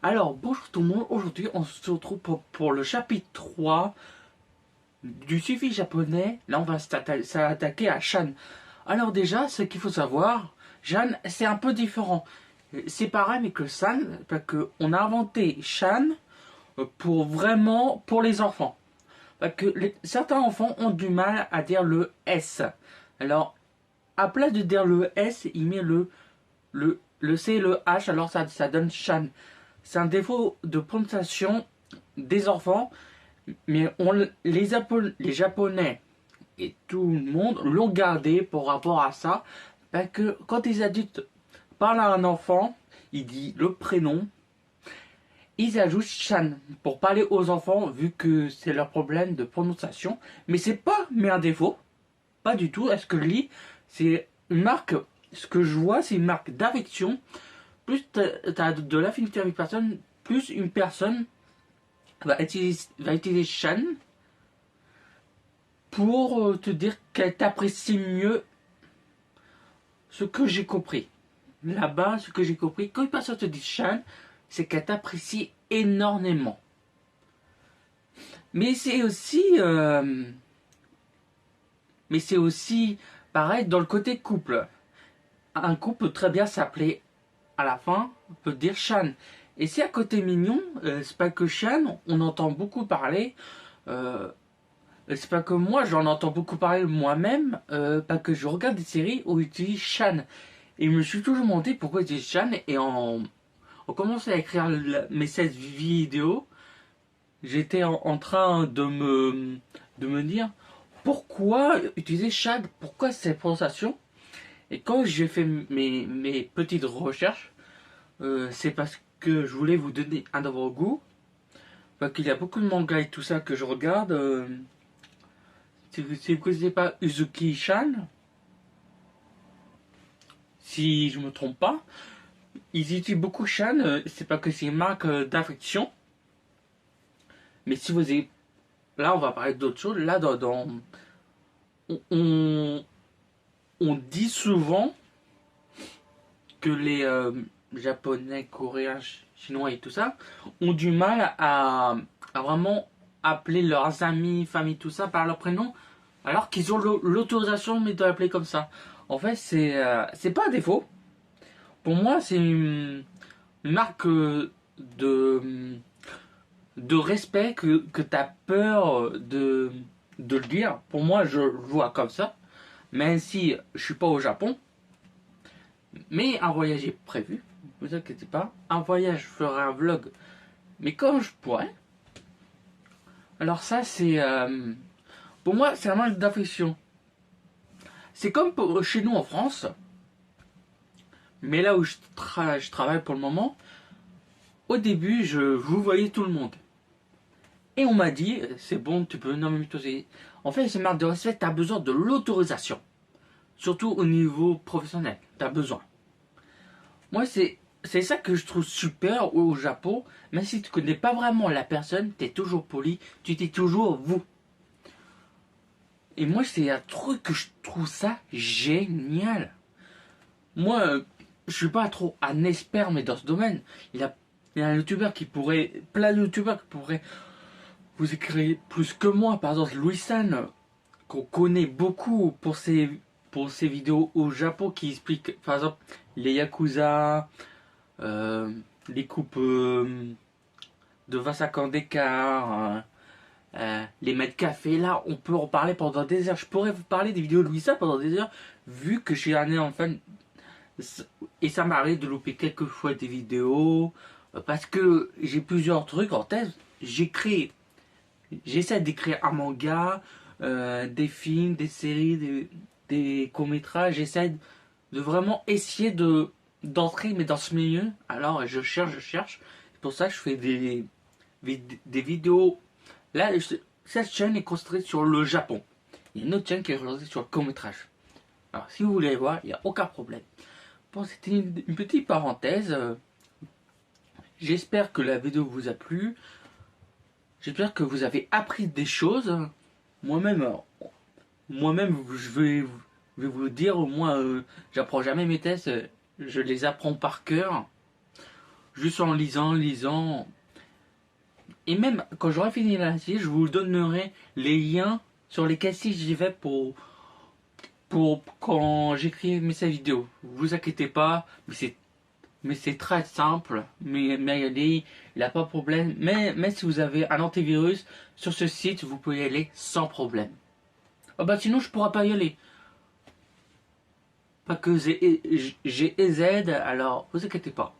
Alors, bonjour tout le monde, aujourd'hui on se retrouve pour le chapitre 3 du suivi japonais. Là on va s'attaquer à Shan. Alors déjà, ce qu'il faut savoir, Shan c'est un peu différent. C'est pareil mais que San, parce qu'on a inventé Shan pour vraiment pour les enfants. Parce que certains enfants ont du mal à dire le S. Alors, à place de dire le S, il met le C et le H, alors ça donne Shan. C'est un défaut de prononciation des enfants, mais les Japonais et tout le monde l'ont gardé pour rapport à ça, parce que quand les adultes parlent à un enfant, ils disent le prénom, ils ajoutent Shan pour parler aux enfants, vu que c'est leur problème de prononciation. Mais c'est pas mais un défaut, pas du tout. Est-ce que je lis, c'est une marque, ce que je vois, c'est une marque d'affection. Plus t'as de l'affinité avec une personne, plus une personne va utiliser Shan pour te dire qu'elle t'apprécie mieux. Ce que j'ai compris. Là-bas, ce que j'ai compris, quand une personne te dit Shan, c'est qu'elle t'apprécie énormément. Mais c'est aussi, pareil dans le côté couple. Un couple peut très bien s'appeler à la fin, on peut dire Shan. Et c'est à côté mignon, c'est pas que Shan, on entend beaucoup parler. euh, c'est pas que moi, j'en entends beaucoup parler moi-même, pas que je regarde des séries où ils utilisent Shan. Et je me suis toujours demandé pourquoi ils utilisent Shan. Et on commençait à écrire mes 16 vidéos. J'étais en train de me dire pourquoi utiliser Shan, pourquoi cette prononciation. Et quand j'ai fait mes petites recherches, c'est parce que je voulais vous donner un avant-goût. Parce qu'il y a beaucoup de mangas et tout ça que je regarde. Si vous ne connaissez pas Uzuki-chan, si je me trompe pas, ils utilisent beaucoup Shan, c'est pas que c'est une marque d'affection, mais si vous avez... Là, on va parler d'autre chose. Là, on, on dit souvent que les Japonais, Coréens, Chinois et tout ça ont du mal à vraiment appeler leurs amis, famille, tout ça par leur prénom, alors qu'ils ont l'autorisation mais de l'appeler comme ça. En fait, c'est pas un défaut. Pour moi, c'est une marque de respect que tu as peur de le dire. Pour moi, je le vois comme ça. Même si je suis pas au Japon, mais un voyage est prévu. Ne vous inquiétez pas. Un voyage, je ferai un vlog. Mais quand je pourrai. Alors ça, c'est... pour moi, c'est un manque d'affection. C'est comme chez nous en France. Mais là où je travaille pour le moment, au début, je vous voyais tout le monde. Et on m'a dit, c'est bon, tu peux nommer m'autoriser. En fait, ces marques de respect, tu as besoin de l'autorisation. Surtout au niveau professionnel, tu as besoin. Moi, c'est ça que je trouve super au Japon. Même si tu connais pas vraiment la personne, tu es toujours poli, tu dis toujours vous. Et moi, c'est un truc que je trouve ça génial. Moi, je suis pas trop un expert, mais dans ce domaine, il y a un youtubeur qui pourrait, plein de youtubeurs qui pourraient vous écrire plus que moi. Par exemple, Louis San, qu'on connaît beaucoup pour ses vidéos au Japon qui expliquent, par exemple, les Yakuza, euh, les coupes de 25 ans d'écart, les mètres café. Là, on peut en parler pendant des heures. Je pourrais vous parler des vidéos de Louisa pendant des heures, vu que je suis un enfant. Et ça m'arrive de louper quelques fois des vidéos, parce que j'ai plusieurs trucs en tête. J'essaie d'écrire un manga, des films, des séries, des courts-métrages. J'essaie de vraiment essayer d'entrer mais dans ce milieu. Alors je cherche. C'est pour ça que je fais des vidéos. Là, cette chaîne est concentrée sur le Japon. Il y a une autre chaîne qui est concentrée sur le court-métrage. Alors si vous voulez voir, il n'y a aucun problème. Bon, c'était une petite parenthèse. J'espère que la vidéo vous a plu. J'espère que vous avez appris des choses. Moi-même, je vais vous dire, moi, j'apprends jamais mes tests, je les apprends par cœur. juste en lisant. Et même quand j'aurai fini la série, je vous donnerai les liens sur lesquels si j'y vais pour quand j'écris mes vidéos. Vous inquiétez pas, mais c'est très simple. Mais il n'y a pas de problème. Mais si vous avez un antivirus sur ce site, vous pouvez y aller sans problème. Ah bah sinon je pourrais pas y aller. Pas que j'ai EZ, alors vous inquiétez pas.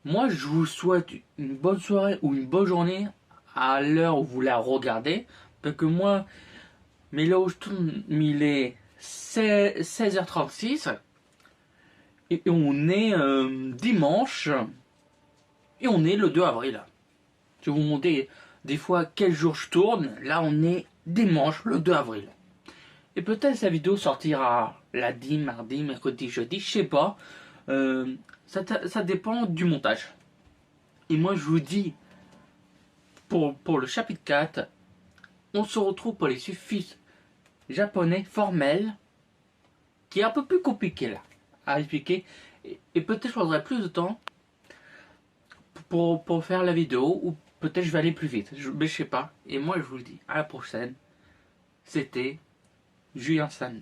Moi je vous souhaite une bonne soirée ou une bonne journée à l'heure où vous la regardez. Parce que moi, mais là où je tourne, il est 16h36 et on est dimanche et on est le 2 avril. Je vais vous montrer des fois quel jour je tourne. Là on est dimanche le 2 avril. Et peut-être sa vidéo sortira lundi, mardi, mercredi, jeudi, je sais pas. Ça dépend du montage. Et moi je vous dis, pour le chapitre 4, on se retrouve pour les suffixes japonais formels, qui est un peu plus compliqué là à expliquer. Et peut-être je prendrai plus de temps pour faire la vidéo, ou peut-être je vais aller plus vite. Mais je sais pas. Et moi je vous le dis, à la prochaine. C'était Julien San.